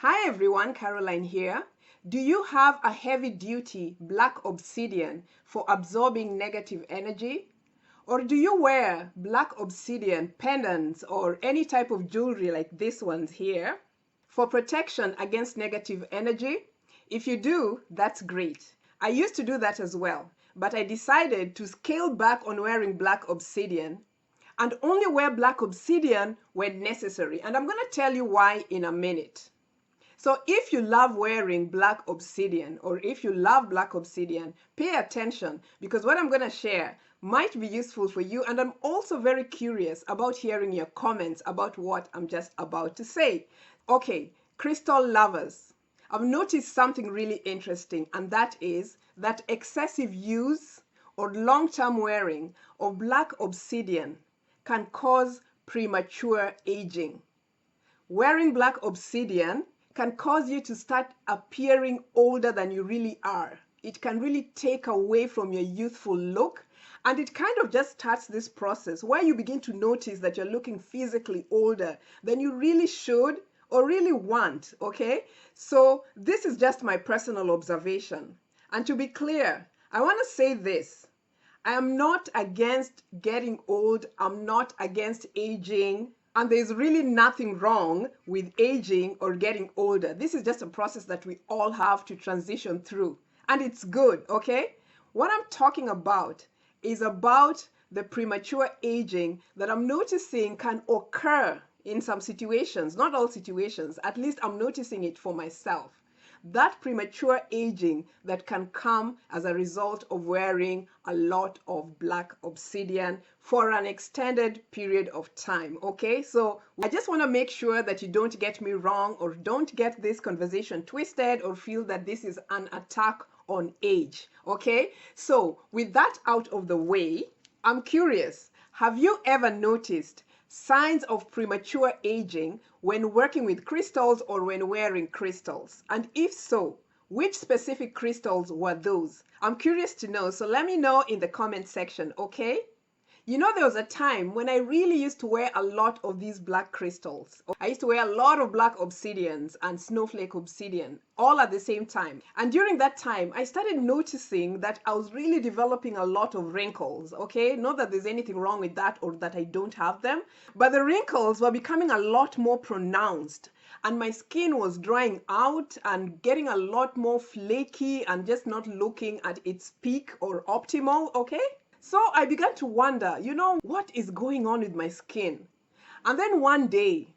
Hi everyone, Caroline here. Do you have a heavy duty black obsidian for absorbing negative energy? Or do you wear black obsidian pendants or any type of jewelry like this one's here for protection against negative energy? If you do, that's great. I used to do that as well, but I decided to scale back on wearing black obsidian and only wear black obsidian when necessary. And I'm going to tell you why in a minute. So if you love wearing black obsidian or if you love black obsidian, pay attention because what I'm going to share might be useful for you. And I'm also very curious about hearing your comments about what I'm just about to say. Okay, crystal lovers, I've noticed something really interesting, and that is that excessive use or long-term wearing of black obsidian can cause premature aging. Wearing black obsidian can cause you to start appearing older than you really are. It can really take away from your youthful look. And it kind of just starts this process where you begin to notice that you're looking physically older than you really should or really want, okay? So this is just my personal observation. And to be clear, I want to say this. I am not against getting old. I'm not against aging. And there's really nothing wrong with aging or getting older. This is just a process that we all have to transition through. And it's good, okay? What I'm talking about is about the premature aging that I'm noticing can occur in some situations, not all situations. At least I'm noticing it for myself. That premature aging that can come as a result of wearing a lot of black obsidian for an extended period of time. Okay, so I just want to make sure that you don't get me wrong or don't get this conversation twisted or feel that this is an attack on age. Okay, so with that out of the way, I'm curious, have you ever noticed signs of premature aging when working with crystals or when wearing crystals? And if so, which specific crystals were those? I'm curious to know, so let me know in the comment section, okay? You know, there was a time when I really used to wear a lot of these black crystals. I used to wear a lot of black obsidians and snowflake obsidian all at the same time. And during that time, I started noticing that I was really developing a lot of wrinkles, okay? Not that there's anything wrong with that or that I don't have them, but the wrinkles were becoming a lot more pronounced. And my skin was drying out and getting a lot more flaky and just not looking at its peak or optimal, okay? So I began to wonder, what is going on with my skin? And then one day,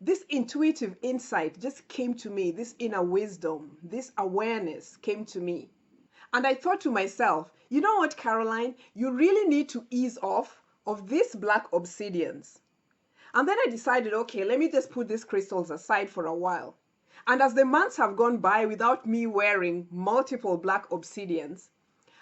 this intuitive insight just came to me, this inner wisdom, this awareness came to me. And I thought to myself, you know what, Caroline? You really need to ease off of these black obsidians. And then I decided, okay, let me just put these crystals aside for a while. And as the months have gone by without me wearing multiple black obsidians,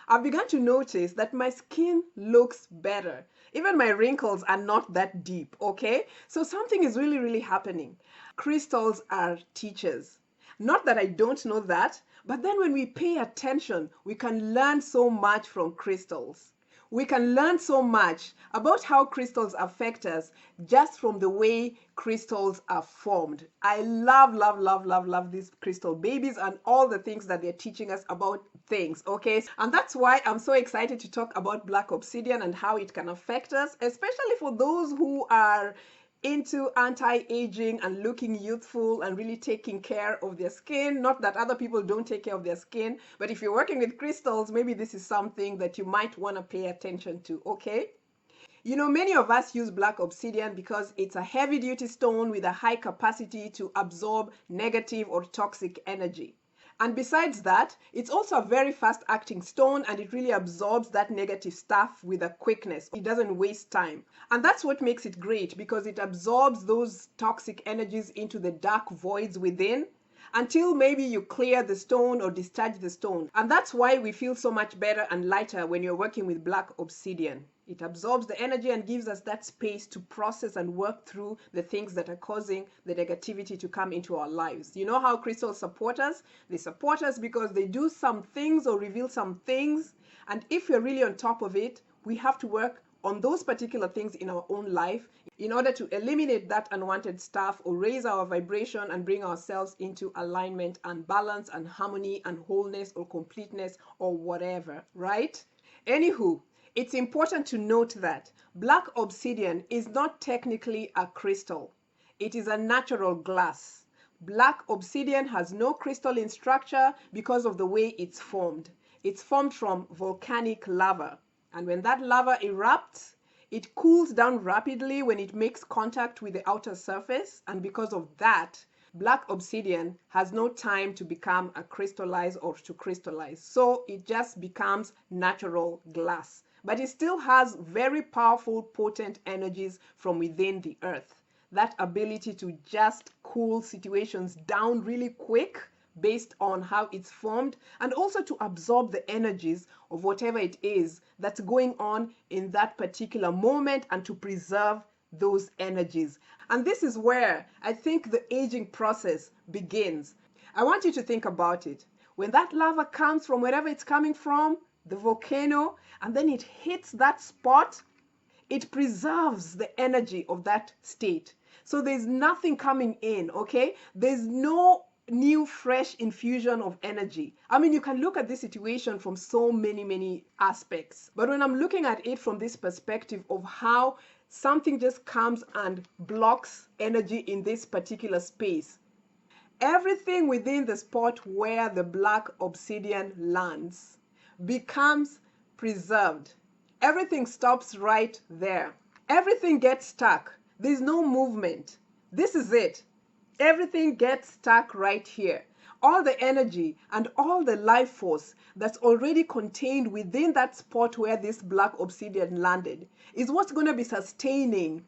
I've begun to notice that my skin looks better. Even my wrinkles are not that deep, okay? So something is really, really happening. Crystals are teachers. Not that I don't know that, but then when we pay attention, we can learn so much from crystals. We can learn so much about how crystals affect us just from the way crystals are formed. I love, love, love, love, love these crystal babies and all the things that they're teaching us about things, okay? And that's why I'm so excited to talk about black obsidian and how it can affect us, especially for those who are into anti-aging and looking youthful and really taking care of their skin. Not that other people don't take care of their skin, but if you're working with crystals, maybe this is something that you might want to pay attention to, okay? Many of us use black obsidian because it's a heavy-duty stone with a high capacity to absorb negative or toxic energy. And besides that, it's also a very fast-acting stone and it really absorbs that negative stuff with a quickness. It doesn't waste time. And that's what makes it great because it absorbs those toxic energies into the dark voids within until maybe you clear the stone or discharge the stone. And that's why we feel so much better and lighter when you're working with black obsidian. It absorbs the energy and gives us that space to process and work through the things that are causing the negativity to come into our lives. You know how crystals support us? They support us because they do some things or reveal some things. And if we're really on top of it, we have to work on those particular things in our own life in order to eliminate that unwanted stuff or raise our vibration and bring ourselves into alignment and balance and harmony and wholeness or completeness or whatever, right? Anywho, it's important to note that black obsidian is not technically a crystal. It is a natural glass. Black obsidian has no crystalline structure because of the way it's formed. It's formed from volcanic lava. And when that lava erupts, it cools down rapidly when it makes contact with the outer surface. And because of that, black obsidian has no time to become a crystallize or to crystallize. So it just becomes natural glass. But it still has very powerful, potent energies from within the earth. That ability to just cool situations down really quick based on how it's formed, and also to absorb the energies of whatever it is that's going on in that particular moment and to preserve those energies. And this is where I think the aging process begins. I want you to think about it. When that lava comes from wherever it's coming from, the volcano, and then it hits that spot, it preserves the energy of that state. So there's nothing coming in, okay? There's no new fresh infusion of energy. I mean, you can look at this situation from so many aspects. But when I'm looking at it from this perspective of how something just comes and blocks energy in this particular space, everything within the spot where the black obsidian lands becomes preserved. Everything stops right there. Everything gets stuck. There's no movement. This is it. Everything gets stuck right here. All the energy and all the life force that's already contained within that spot where this black obsidian landed is what's going to be sustaining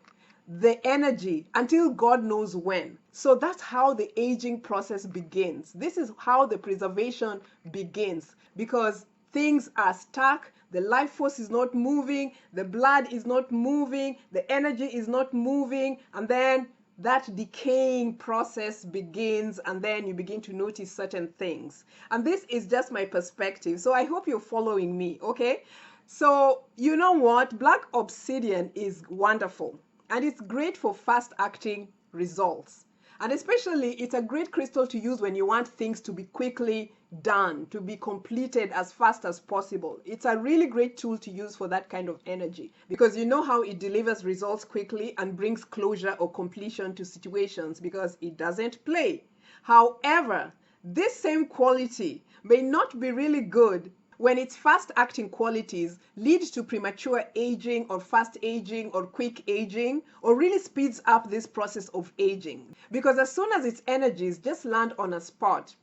the energy until God knows when. So that's how the aging process begins. This is how the preservation begins, because things are stuck. The life force is not moving, the blood is not moving, the energy is not moving, and then that decaying process begins, and then you begin to notice certain things. And this is just my perspective, so I hope you're following me, okay? So you know what? Black obsidian is wonderful, and it's great for fast-acting results. And especially, it's a great crystal to use when you want things to be quickly done, to be completed as fast as possible. It's a really great tool to use for that kind of energy, because you know how it delivers results quickly and brings closure or completion to situations because it doesn't play. However, this same quality may not be really good when its fast-acting qualities lead to premature aging or fast aging or quick aging, or really speeds up this process of aging. Because as soon as its energies just land on a spot,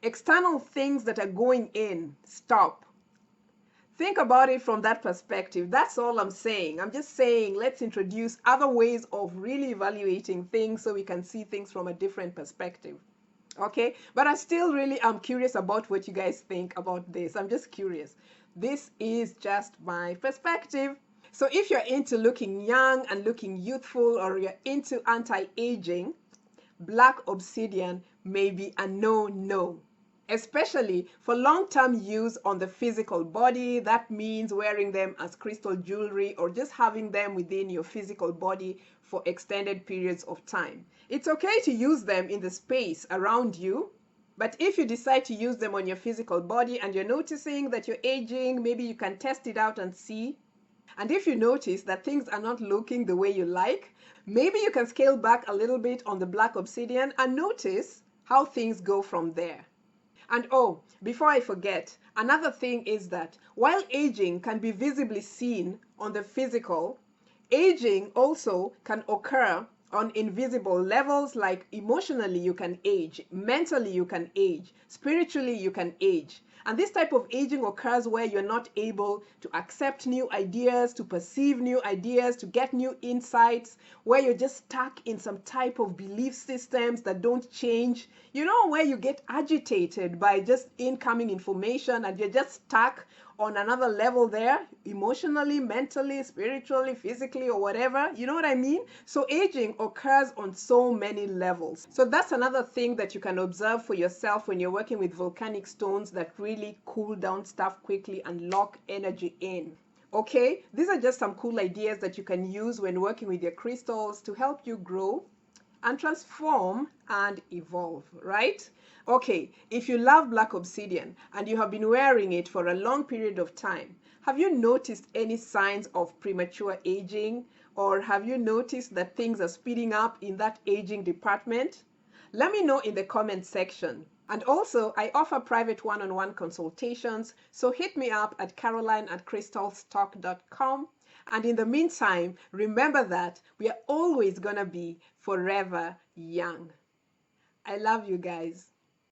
external things that are going in stop. Think about it from that perspective. That's all I'm saying. I'm just saying let's introduce other ways of really evaluating things so we can see things from a different perspective. Okay, but I still really am curious about what you guys think about this. I'm just curious. This is just my perspective. So if you're into looking young and looking youthful, or you're into anti-aging, black obsidian may be a no-no. Especially for long-term use on the physical body. That means wearing them as crystal jewelry or just having them within your physical body for extended periods of time. It's okay to use them in the space around you, but if you decide to use them on your physical body and you're noticing that you're aging, maybe you can test it out and see. And if you notice that things are not looking the way you like, maybe you can scale back a little bit on the black obsidian and notice how things go from there. And oh, before I forget, another thing is that while aging can be visibly seen on the physical, aging also can occur on invisible levels, like emotionally you can age, mentally you can age, spiritually you can age. And this type of aging occurs where you're not able to accept new ideas, to perceive new ideas, to get new insights, where you're just stuck in some type of belief systems that don't change. You know, where you get agitated by just incoming information and you're just stuck on another level there, emotionally, mentally, spiritually, physically, or whatever. You know what I mean? So aging occurs on so many levels. So that's another thing that you can observe for yourself when you're working with volcanic stones that really cool down stuff quickly and lock energy in. Okay, these are just some cool ideas that you can use when working with your crystals to help you grow and transform and evolve, right? Okay, if you love black obsidian and you have been wearing it for a long period of time, have you noticed any signs of premature aging? Or have you noticed that things are speeding up in that aging department? Let me know in the comment section. And also, I offer private one-on-one consultations, so hit me up at caroline@crystalstalk.com. And in the meantime, remember that we are always gonna be forever young. I love you guys.